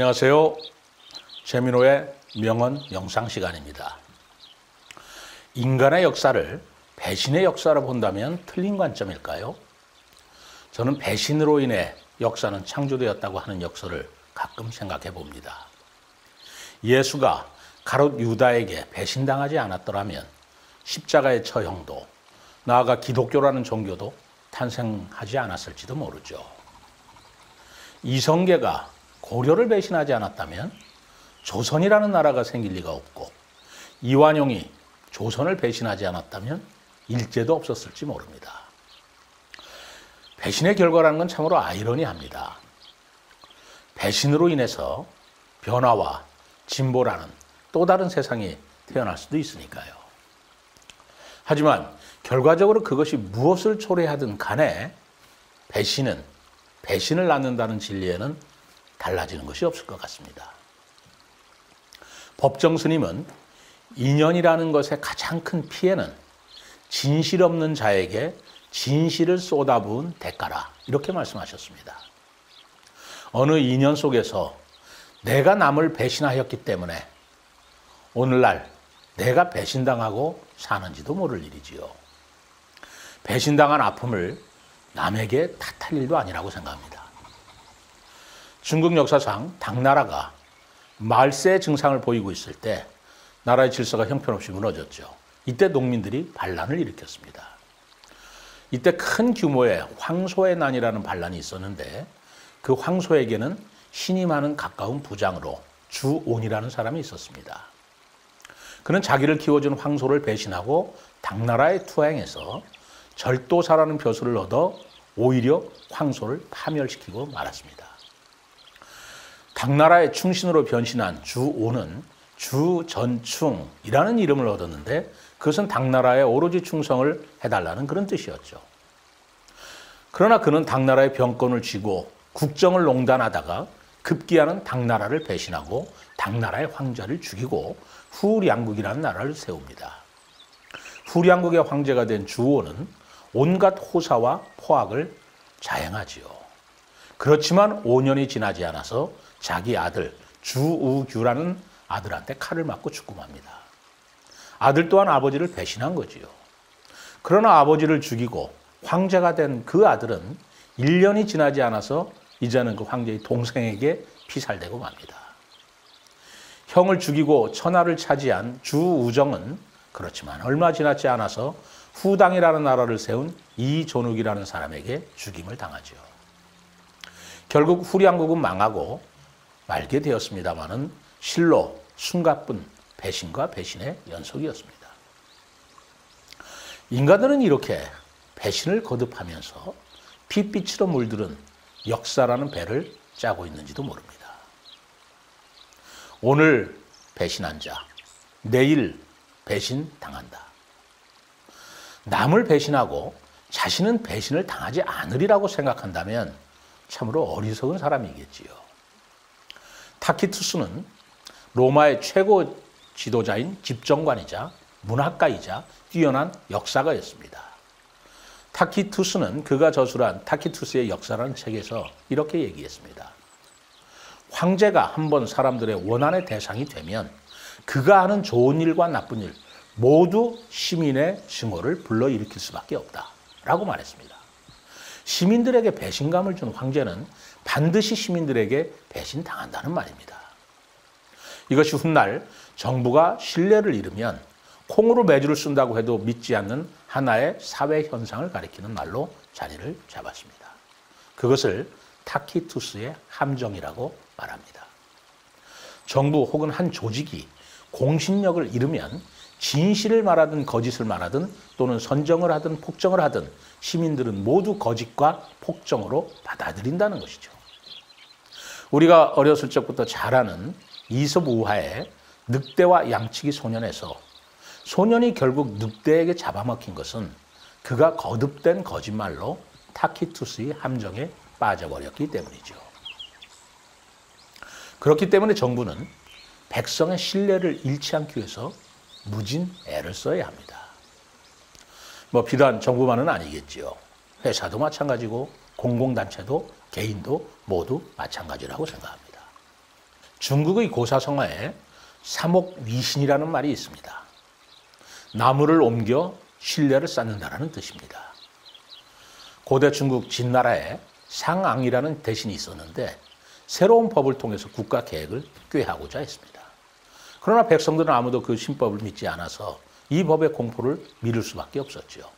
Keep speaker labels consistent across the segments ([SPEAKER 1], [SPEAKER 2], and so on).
[SPEAKER 1] 안녕하세요. 최민호의 명언 영상 시간입니다. 인간의 역사를 배신의 역사로 본다면 틀린 관점일까요? 저는 배신으로 인해 역사는 창조되었다고 하는 역설을 가끔 생각해 봅니다. 예수가 가롯 유다에게 배신당하지 않았더라면 십자가의 처형도, 나아가 기독교라는 종교도 탄생하지 않았을지도 모르죠. 이성계가 고려를 배신하지 않았다면 조선이라는 나라가 생길 리가 없고, 이완용이 조선을 배신하지 않았다면 일제도 없었을지 모릅니다. 배신의 결과라는 건 참으로 아이러니합니다. 배신으로 인해서 변화와 진보라는 또 다른 세상이 태어날 수도 있으니까요. 하지만 결과적으로 그것이 무엇을 초래하든 간에 배신은 배신을 낳는다는 진리에는 달라지는 것이 없을 것 같습니다. 법정 스님은 인연이라는 것의 가장 큰 피해는 진실 없는 자에게 진실을 쏟아부은 대가라, 이렇게 말씀하셨습니다. 어느 인연 속에서 내가 남을 배신하였기 때문에 오늘날 내가 배신당하고 사는지도 모를 일이지요. 배신당한 아픔을 남에게 탓할 일도 아니라고 생각합니다. 중국 역사상 당나라가 말세 증상을 보이고 있을 때 나라의 질서가 형편없이 무너졌죠. 이때 농민들이 반란을 일으켰습니다. 이때 큰 규모의 황소의 난이라는 반란이 있었는데, 그 황소에게는 신이 많은 가까운 부장으로 주온이라는 사람이 있었습니다. 그는 자기를 키워준 황소를 배신하고 당나라에 투항해서 절도사라는 벼슬을 얻어 오히려 황소를 파멸시키고 말았습니다. 당나라의 충신으로 변신한 주온은 주전충이라는 이름을 얻었는데, 그것은 당나라에 오로지 충성을 해달라는 그런 뜻이었죠. 그러나 그는 당나라의 병권을 쥐고 국정을 농단하다가 급기야는 당나라를 배신하고 당나라의 황제를 죽이고 후량국이라는 나라를 세웁니다. 후량국의 황제가 된 주온은 온갖 호사와 포악을 자행하지요. 그렇지만 5년이 지나지 않아서 자기 아들 주우규라는 아들한테 칼을 맞고 죽고 맙니다. 아들 또한 아버지를 배신한 거지요. 그러나 아버지를 죽이고 황제가 된 그 아들은 1년이 지나지 않아서 이제는 그 황제의 동생에게 피살되고 맙니다. 형을 죽이고 천하를 차지한 주우정은 그렇지만 얼마 지나지 않아서 후당이라는 나라를 세운 이존욱이라는 사람에게 죽임을 당하죠. 결국 후량국은 망하고 말게 되었습니다마는 실로 숨가쁜 배신과 배신의 연속이었습니다. 인간들은 이렇게 배신을 거듭하면서 핏빛으로 물들은 역사라는 배를 짜고 있는지도 모릅니다. 오늘 배신한 자, 내일 배신당한다. 남을 배신하고 자신은 배신을 당하지 않으리라고 생각한다면 참으로 어리석은 사람이겠지요. 타키투스는 로마의 최고 지도자인 집정관이자 문학가이자 뛰어난 역사가였습니다. 타키투스는 그가 저술한 타키투스의 역사라는 책에서 이렇게 얘기했습니다. 황제가 한번 사람들의 원한의 대상이 되면 그가 하는 좋은 일과 나쁜 일 모두 시민의 증오를 불러일으킬 수밖에 없다라고 말했습니다. 시민들에게 배신감을 준 황제는 반드시 시민들에게 배신당한다는 말입니다. 이것이 훗날 정부가 신뢰를 잃으면 콩으로 매주를 쓴다고 해도 믿지 않는 하나의 사회 현상을 가리키는 말로 자리를 잡았습니다. 그것을 타키투스의 함정이라고 말합니다. 정부 혹은 한 조직이 공신력을 잃으면 진실을 말하든 거짓을 말하든 또는 선정을 하든 폭정을 하든 시민들은 모두 거짓과 폭정으로 받아들인다는 것이죠. 우리가 어렸을 적부터 잘 아는 이솝 우화의 늑대와 양치기 소년에서 소년이 결국 늑대에게 잡아먹힌 것은 그가 거듭된 거짓말로 타키투스의 함정에 빠져버렸기 때문이죠. 그렇기 때문에 정부는 백성의 신뢰를 잃지 않기 위해서 무진 애를 써야 합니다. 비단 정부만은 아니겠지요. 회사도 마찬가지고 공공단체도 개인도 모두 마찬가지라고 생각합니다. 중국의 고사성어에 사목위신이라는 말이 있습니다. 나무를 옮겨 신뢰를 쌓는다는 뜻입니다. 고대 중국 진나라에 상앙이라는 대신이 있었는데 새로운 법을 통해서 국가 계획을 꾀하고자 했습니다. 그러나 백성들은 아무도 그 신법을 믿지 않아서 이 법의 공포를 미룰 수밖에 없었죠.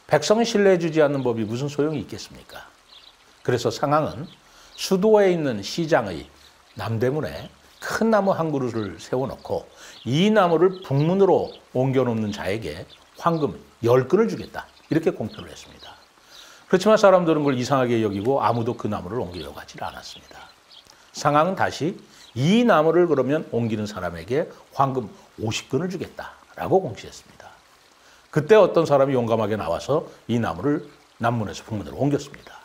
[SPEAKER 1] 백성이 신뢰해주지 않는 법이 무슨 소용이 있겠습니까? 그래서 상앙은 수도에 있는 시장의 남대문에 큰 나무 한 그루를 세워놓고 이 나무를 북문으로 옮겨놓는 자에게 황금 10근을 주겠다. 이렇게 공표를 했습니다. 그렇지만 사람들은 그걸 이상하게 여기고 아무도 그 나무를 옮기려고 하지 않았습니다. 상황은 다시 이 나무를 그러면 옮기는 사람에게 황금 50근을 주겠다라고 공시했습니다. 그때 어떤 사람이 용감하게 나와서 이 나무를 남문에서 북문으로 옮겼습니다.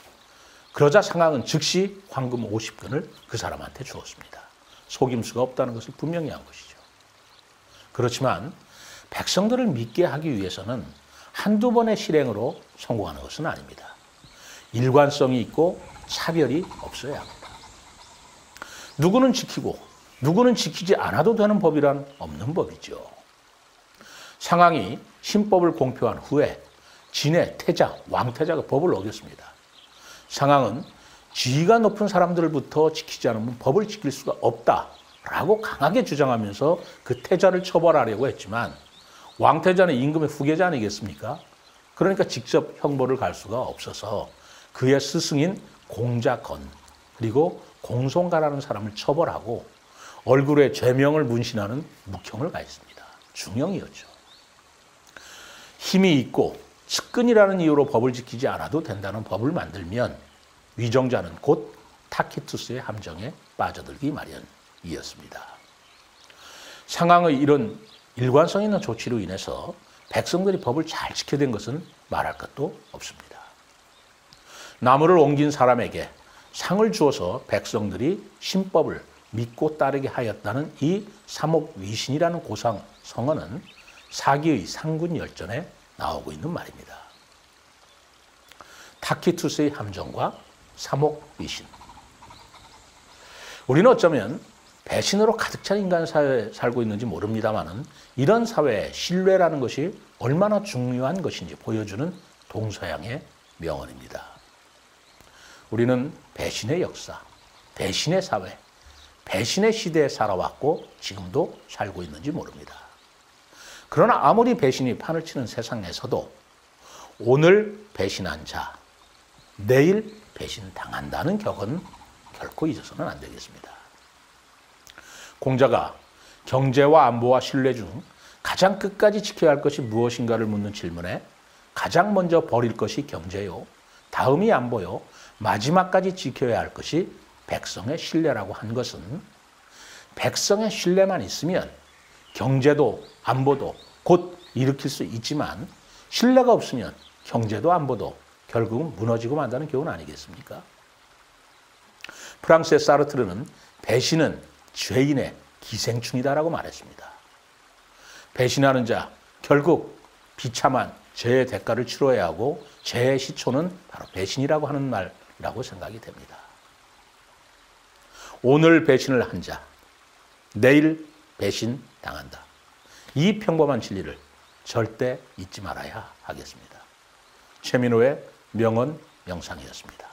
[SPEAKER 1] 그러자 상황은 즉시 황금 50근을 그 사람한테 주었습니다. 속임수가 없다는 것을 분명히 한 것이죠. 그렇지만 백성들을 믿게 하기 위해서는 한두 번의 실행으로 성공하는 것은 아닙니다. 일관성이 있고 차별이 없어야 합니다. 누구는 지키고 누구는 지키지 않아도 되는 법이란 없는 법이죠. 상황이 신법을 공표한 후에 진의 태자, 왕태자가 법을 어겼습니다. 상황은 지위가 높은 사람들부터 지키지 않으면 법을 지킬 수가 없다라고 강하게 주장하면서 그 태자를 처벌하려고 했지만 왕태자는 임금의 후계자 아니겠습니까? 그러니까 직접 형벌을 갈 수가 없어서 그의 스승인 공자건 그리고 공송가라는 사람을 처벌하고 얼굴에 죄명을 문신하는 묵형을 가했습니다. 중형이었죠. 힘이 있고 측근이라는 이유로 법을 지키지 않아도 된다는 법을 만들면 위정자는 곧 타키투스의 함정에 빠져들기 마련이었습니다. 상황의 이런 일관성 있는 조치로 인해서 백성들이 법을 잘 지켜낸 것은 말할 것도 없습니다. 나무를 옮긴 사람에게 상을 주어서 백성들이 신법을 믿고 따르게 하였다는 이 사목위신이라는 고상 성어는 사기의 상군열전에 나오고 있는 말입니다. 타키투스의 함정과 사목위신. 우리는 어쩌면 배신으로 가득 찬 인간 사회에 살고 있는지 모릅니다만은 이런 사회에 신뢰라는 것이 얼마나 중요한 것인지 보여주는 동서양의 명언입니다. 우리는 배신의 역사, 배신의 사회, 배신의 시대에 살아왔고 지금도 살고 있는지 모릅니다. 그러나 아무리 배신이 판을 치는 세상에서도 오늘 배신한 자, 내일 배신당한다는 격은 결코 잊어서는 안 되겠습니다. 공자가 경제와 안보와 신뢰 중 가장 끝까지 지켜야 할 것이 무엇인가를 묻는 질문에 가장 먼저 버릴 것이 경제요, 다음이 안보요, 마지막까지 지켜야 할 것이 백성의 신뢰라고 한 것은 백성의 신뢰만 있으면 경제도 안보도 곧 일으킬 수 있지만 신뢰가 없으면 경제도 안보도 결국은 무너지고 만다는 교훈 아니겠습니까? 프랑스의 사르트르는 배신은 죄인의 기생충이다라고 말했습니다. 배신하는 자 결국 비참한 죄의 대가를 치러야 하고 죄의 시초는 바로 배신이라고 하는 말이라고 생각이 됩니다. 오늘 배신을 한 자, 내일 배신 당한다. 이 평범한 진리를 절대 잊지 말아야 하겠습니다. 최민호의 명언 명상이었습니다.